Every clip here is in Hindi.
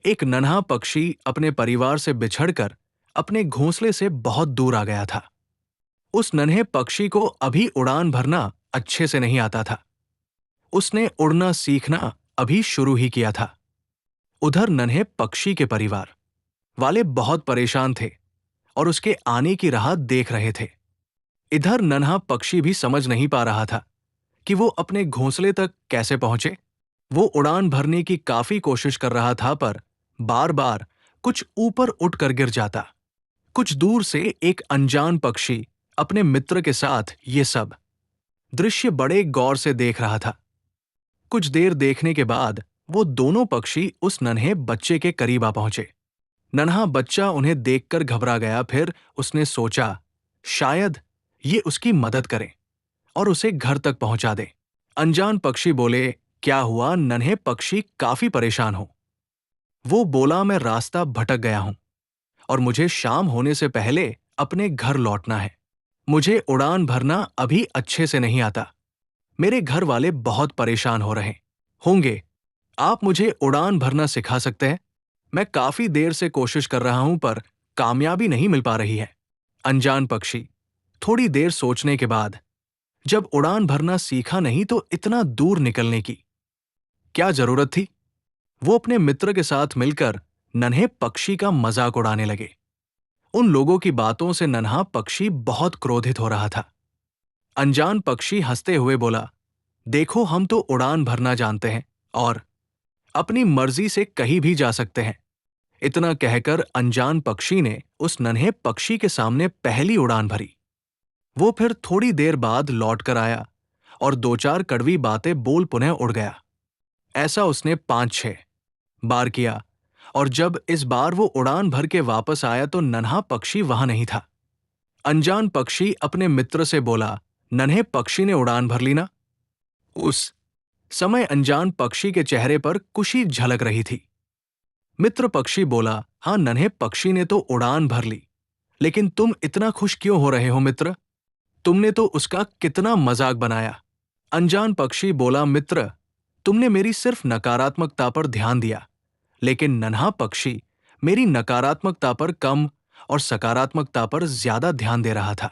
एक नन्हा पक्षी अपने परिवार से बिछड़कर अपने घोंसले से बहुत दूर आ गया था। उस नन्हे पक्षी को अभी उड़ान भरना अच्छे से नहीं आता था। उसने उड़ना सीखना अभी शुरू ही किया था। उधर नन्हे पक्षी के परिवार वाले बहुत परेशान थे और उसके आने की राह देख रहे थे। इधर नन्हा पक्षी भी समझ नहीं पा रहा था कि वो अपने घोंसले तक कैसे पहुंचे। वो उड़ान भरने की काफी कोशिश कर रहा था, पर बार बार कुछ ऊपर उठकर गिर जाता। कुछ दूर से एक अनजान पक्षी अपने मित्र के साथ ये सब दृश्य बड़े गौर से देख रहा था। कुछ देर देखने के बाद वो दोनों पक्षी उस नन्हे बच्चे के करीब आ पहुंचे। नन्हा बच्चा उन्हें देखकर घबरा गया। फिर उसने सोचा शायद ये उसकी मदद करे और उसे घर तक पहुंचा दे। अनजान पक्षी बोले, क्या हुआ? नन्हे पक्षी काफी परेशान हो। वो बोला, मैं रास्ता भटक गया हूं और मुझे शाम होने से पहले अपने घर लौटना है। मुझे उड़ान भरना अभी अच्छे से नहीं आता। मेरे घर वाले बहुत परेशान हो रहे होंगे। आप मुझे उड़ान भरना सिखा सकते हैं? मैं काफी देर से कोशिश कर रहा हूं, पर कामयाबी नहीं मिल पा रही है। अनजान पक्षी थोड़ी देर सोचने के बाद, जब उड़ान भरना सीखा नहीं तो इतना दूर निकलने की क्या जरूरत थी? वो अपने मित्र के साथ मिलकर नन्हे पक्षी का मजाक उड़ाने लगे। उन लोगों की बातों से नन्हा पक्षी बहुत क्रोधित हो रहा था। अनजान पक्षी हंसते हुए बोला, देखो, हम तो उड़ान भरना जानते हैं और अपनी मर्जी से कहीं भी जा सकते हैं। इतना कहकर अनजान पक्षी ने उस नन्हे पक्षी के सामने पहली उड़ान भरी। वो फिर थोड़ी देर बाद लौट कर आया और दो चार कड़वी बातें बोल पुनः उड़ गया। ऐसा उसने 5-6 बार किया और जब इस बार वो उड़ान भर के वापस आया तो नन्हा पक्षी वहां नहीं था। अनजान पक्षी अपने मित्र से बोला, नन्हे पक्षी ने उड़ान भर ली ना? उस समय अनजान पक्षी के चेहरे पर खुशी झलक रही थी। मित्र पक्षी बोला, हाँ, नन्हे पक्षी ने तो उड़ान भर ली, लेकिन तुम इतना खुश क्यों हो रहे हो मित्र? तुमने तो उसका कितना मजाक बनाया। अनजान पक्षी बोला, मित्र, तुमने मेरी सिर्फ नकारात्मकता पर ध्यान दिया, लेकिन नन्हा पक्षी मेरी नकारात्मकता पर कम और सकारात्मकता पर ज्यादा ध्यान दे रहा था।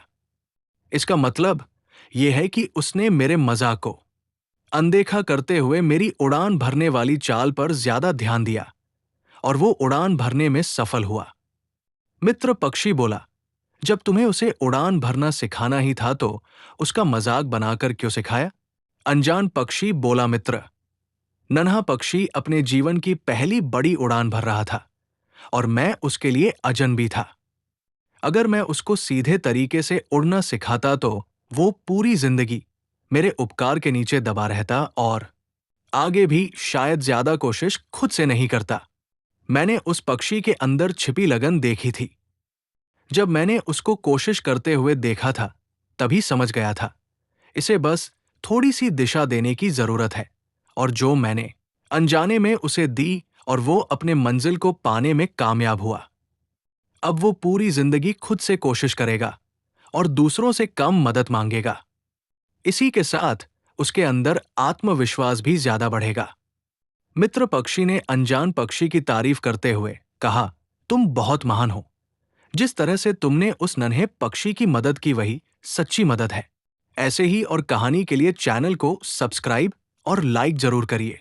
इसका मतलब यह है कि उसने मेरे मजाक को अनदेखा करते हुए मेरी उड़ान भरने वाली चाल पर ज्यादा ध्यान दिया और वो उड़ान भरने में सफल हुआ। मित्र पक्षी बोला, जब तुम्हें उसे उड़ान भरना सिखाना ही था तो उसका मजाक बनाकर क्यों सिखाया? अनजान पक्षी बोला, मित्र, नन्हा पक्षी अपने जीवन की पहली बड़ी उड़ान भर रहा था और मैं उसके लिए अजनबी था। अगर मैं उसको सीधे तरीके से उड़ना सिखाता तो वो पूरी जिंदगी मेरे उपकार के नीचे दबा रहता और आगे भी शायद ज्यादा कोशिश खुद से नहीं करता। मैंने उस पक्षी के अंदर छिपी लगन देखी थी। जब मैंने उसको कोशिश करते हुए देखा था तभी समझ गया था, इसे बस थोड़ी सी दिशा देने की जरूरत है। और जो मैंने अनजाने में उसे दी और वो अपने मंजिल को पाने में कामयाब हुआ। अब वो पूरी जिंदगी खुद से कोशिश करेगा और दूसरों से कम मदद मांगेगा। इसी के साथ उसके अंदर आत्मविश्वास भी ज्यादा बढ़ेगा। मित्र पक्षी ने अनजान पक्षी की तारीफ करते हुए कहा, तुम बहुत महान हो। जिस तरह से तुमने उस नन्हे पक्षी की मदद की वही सच्ची मदद है। ऐसे ही और कहानी के लिए चैनल को सब्सक्राइब और लाइक जरूर करिए।